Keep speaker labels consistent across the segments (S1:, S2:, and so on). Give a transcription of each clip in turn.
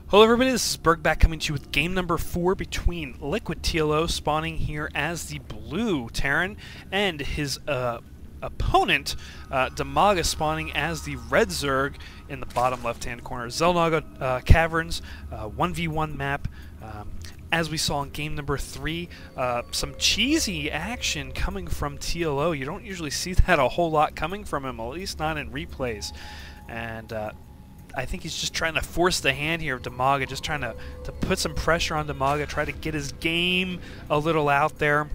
S1: Hello everybody, this is Burgback coming to you with game number 4 between LiquidTLO spawning here as the blue Terran and his opponent Dimaga spawning as the red Zerg in the bottom left hand corner. Xel'Naga Caverns 1v1 map. As we saw in game number 3, some cheesy action coming from TLO. You don't usually see that a whole lot coming from him, at least not in replays. And I think he's just trying to force the hand here of Dimaga, just trying to put some pressure on Dimaga, try to get his game a little out there.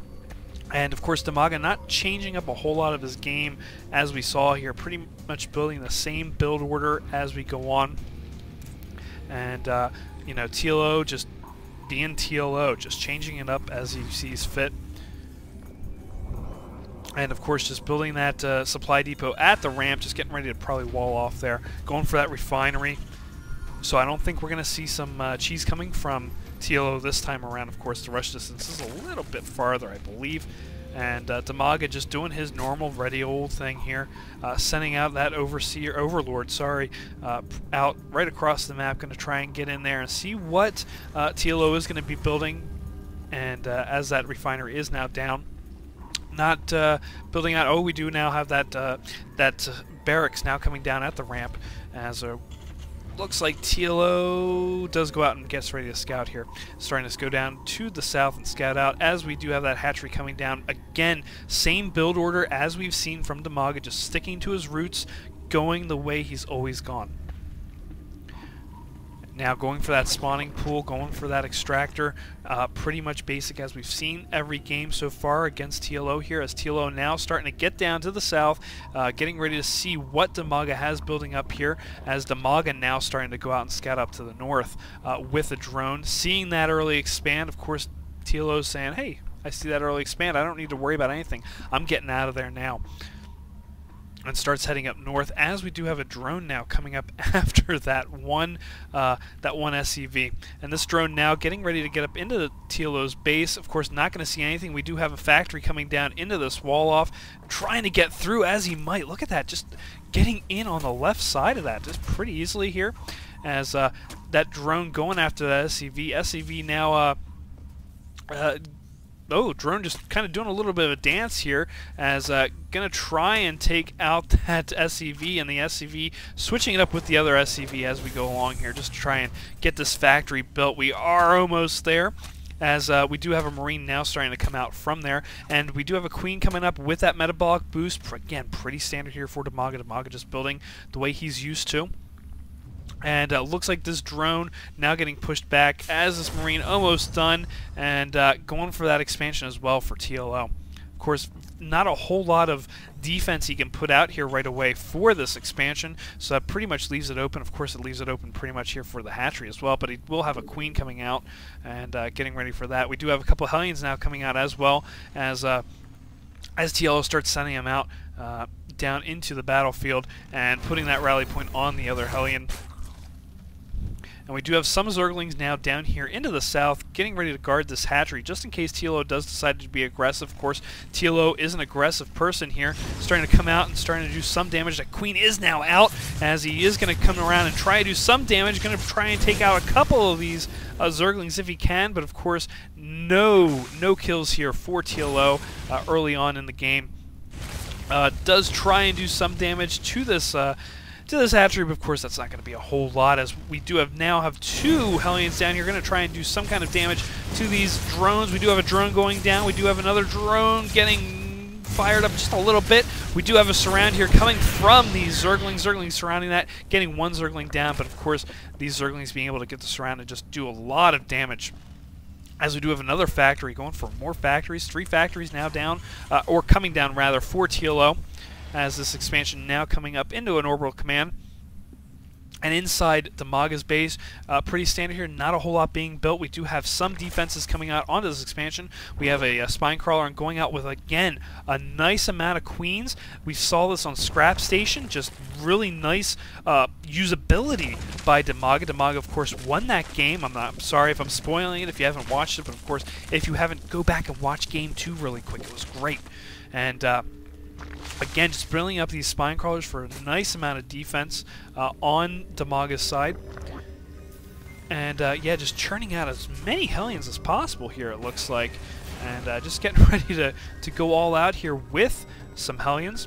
S1: And of course Dimaga not changing up a whole lot of his game as we saw here, pretty much building the same build order as we go on. And you know, TLO just being TLO, just changing it up as he sees fit. And of course just building that supply depot at the ramp, just getting ready to probably wall off there, going for that refinery. So I don't think we're going to see some cheese coming from TLO this time around. Of course the rush distance is a little bit farther, I believe. And Dimaga just doing his normal ready old thing here, sending out that overlord, out right across the map, going to try and get in there and see what TLO is going to be building. And as that refinery is now down, not building out. Oh, we do now have that barracks now coming down at the ramp, as looks like TLO does go out and gets ready to scout here. Starting to go down to the south and scout out, as we do have that hatchery coming down. Again, same build order as we've seen from Dimaga, just sticking to his roots, going the way he's always gone. Now going for that spawning pool, going for that extractor, pretty much basic as we've seen every game so far against TLO here, as TLO now starting to get down to the south, getting ready to see what Dimaga has building up here, as Dimaga now starting to go out and scout up to the north with a drone. Seeing that early expand, of course TLO's saying, hey, I see that early expand, I don't need to worry about anything, I'm getting out of there now. And starts heading up north, as we do have a drone now coming up after that one SCV. And this drone now getting ready to get up into the TLO's base. Of course, not going to see anything. We do have a factory coming down into this wall off, trying to get through as he might. Look at that, just getting in on the left side of that, just pretty easily here, as that drone going after that SCV. SCV now oh, drone just kind of doing a little bit of a dance here, as gonna try and take out that SCV, and the SCV switching it up with the other SCV as we go along here, just to try and get this factory built. We are almost there, as we do have a Marine now starting to come out from there, and we do have a Queen coming up with that metabolic boost. Again, pretty standard here for Dimaga. Dimaga just building the way he's used to. And looks like this drone now getting pushed back as this Marine almost done, and going for that expansion as well for TLO. Of course, not a whole lot of defense he can put out here right away for this expansion, so that pretty much leaves it open. Of course, it leaves it open pretty much here for the hatchery as well, but he will have a Queen coming out and getting ready for that. We do have a couple of Hellions now coming out as well, as TLO starts sending them out down into the battlefield and putting that rally point on the other Hellion. And we do have some Zerglings now down here into the south, getting ready to guard this hatchery, just in case TLO does decide to be aggressive. Of course, TLO is an aggressive person here, starting to come out and starting to do some damage. That Queen is now out, as he is going to come around and try to do some damage, going to try and take out a couple of these Zerglings if he can, but of course, no kills here for TLO early on in the game. Does try and do some damage to this hatchery, but of course that's not going to be a whole lot, as we do now have two Hellions down here going to try and do some kind of damage to these drones. We do have a drone going down. We do have another drone getting fired up just a little bit. We do have a surround here coming from these Zerglings surrounding that, getting one Zergling down, but of course these Zerglings being able to get the surround and just do a lot of damage. As we do have another factory, going for more factories, 3 factories now down, or coming down rather, for TLO. As this expansion now coming up into an orbital command. And inside Dimaga's base, pretty standard here, not a whole lot being built. We do have some defenses coming out onto this expansion. We have a spine crawler and going out with, again, a nice amount of Queens. We saw this on Scrap Station, just really nice usability by Dimaga. Dimaga, of course, won that game. I'm sorry if I'm spoiling it if you haven't watched it, but of course, if you haven't, go back and watch Game 2 really quick. It was great. And again, just building up these spine crawlers for a nice amount of defense on Dimaga's side. And yeah, just churning out as many Hellions as possible here, it looks like. And just getting ready to go all out here with some Hellions.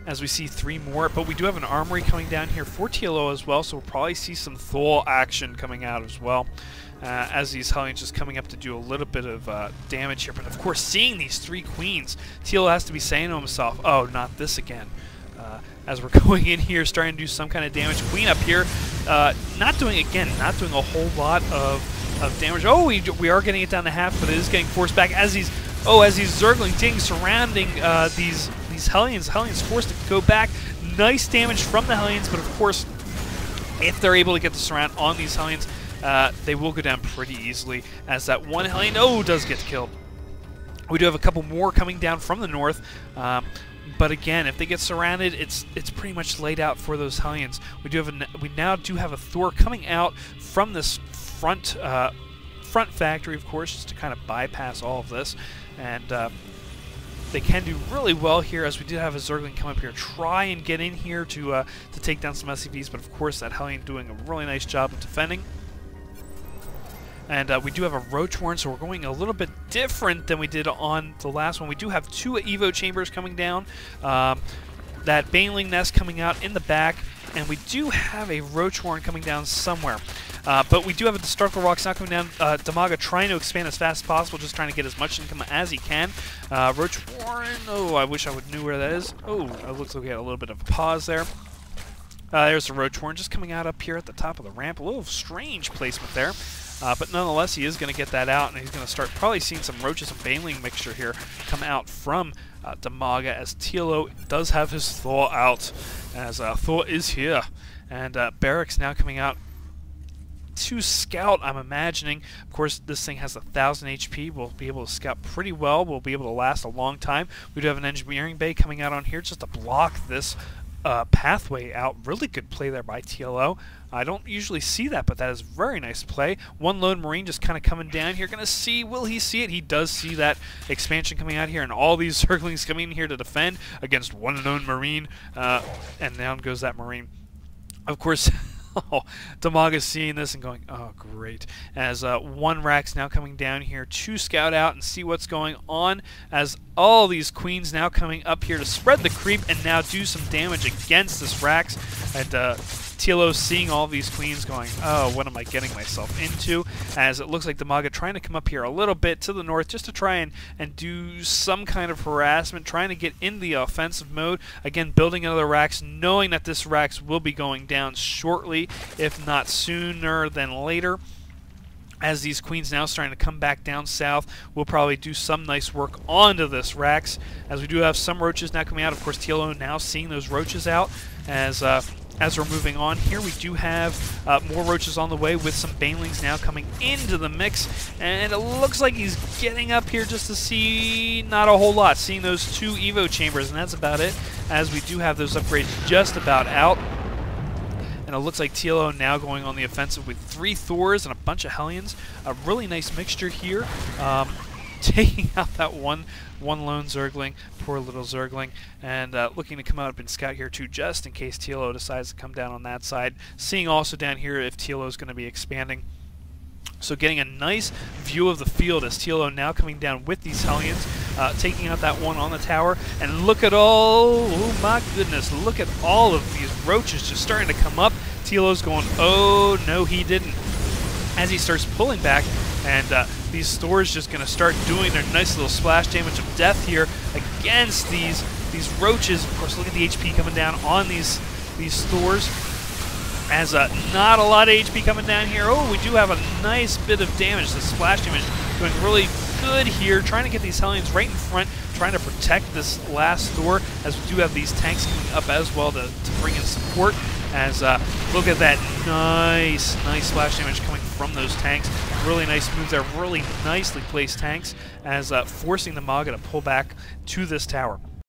S1: As we see 3 more, but we do have an armory coming down here for TLO as well, so we'll probably see some Thor action coming out as well. As these Hellions just coming up to do a little bit of damage here. But of course, seeing these 3 queens, TLO has to be saying to himself, oh, not this again. As we're going in here, starting to do some kind of damage. Queen up here, not doing a whole lot of damage. Oh, we are getting it down to half, but it is getting forced back as these Zergling things surrounding these Hellions. Hellions forced to go back. Nice damage from the Hellions, but of course, if they're able to get the surround on these Hellions, they will go down pretty easily, as that one Hellion, does get killed. We do have a couple more coming down from the north, but again, if they get surrounded, it's pretty much laid out for those Hellions. We now do have a Thor coming out from this front factory, of course, just to kind of bypass all of this, and they can do really well here, as we did have a Zergling come up here, try and get in here to take down some SCVs, but of course that Hellion doing a really nice job of defending. And we do have a Roach Warren, so we're going a little bit different than we did on the last one. We do have 2 Evo Chambers coming down, that Baneling Nest coming out in the back, and we do have a Roach Warren coming down somewhere. But we do have a Starcraft Rocks now coming down. Dimaga trying to expand as fast as possible, just trying to get as much income as he can. Roach Warren, I wish I would knew where that is. It looks like we had a little bit of a pause there. There's the Roach Warren just coming out up here at the top of the ramp. A little strange placement there. But nonetheless, he is going to get that out, and he's going to start probably seeing some Roaches and Baneling mixture here come out from Dimaga, as TLO does have his Thor out, as Thor is here. And Barracks now coming out to scout, I'm imagining. Of course, this thing has 1,000 HP. We'll be able to scout pretty well. We'll be able to last a long time. We do have an engineering bay coming out on here just to block this pathway out. Really good play there by TLO. I don't usually see that, but that is very nice play. One lone Marine just kind of coming down here. Gonna see, will he see it? He does see that expansion coming out here, and all these Zerglings coming in here to defend against one lone Marine. And down goes that Marine. Of course, Dimaga's seeing this and going, oh, great. As one Rax now coming down here to scout out and see what's going on, as all these Queens now coming up here to spread the creep and now do some damage against this Rax. And TLO seeing all these Queens going, oh, what am I getting myself into? As it looks like Dimaga trying to come up here a little bit to the north just to try and do some kind of harassment, trying to get in the offensive mode. Again, building another Rax, knowing that this Rax will be going down shortly, if not sooner than later. As these Queens now starting to come back down south, we'll probably do some nice work onto this Rax, as we do have some Roaches now coming out. Of course, TLO now seeing those Roaches out. As we're moving on here, we do have more Roaches on the way, with some Banelings now coming into the mix, and it looks like he's getting up here just to see not a whole lot, seeing those 2 Evo Chambers, and that's about it, as we do have those upgrades just about out. And it looks like TLO now going on the offensive with 3 Thors and a bunch of Hellions. A really nice mixture here. Taking out that one lone Zergling, poor little Zergling, and looking to come out and scout here too, just in case TLO decides to come down on that side. Seeing also down here if TLO is going to be expanding. So getting a nice view of the field as TLO now coming down with these Hellions, taking out that one on the tower. And look at all, oh my goodness, look at all of these Roaches just starting to come up. TLO's going, oh no he didn't, as he starts pulling back, and these Thors just going to start doing their nice little splash damage of death here against these Roaches. Of course, look at the HP coming down on these Thors. As not a lot of HP coming down here. Oh, we do have a nice bit of damage. The splash damage doing really good here. Trying to get these Hellions right in front, trying to protect this last Thor, as we do have these tanks coming up as well to bring in support. As look at that nice splash damage coming from those tanks. Really nice move there. Really nicely placed tanks, as forcing the Dimaga to pull back to this tower.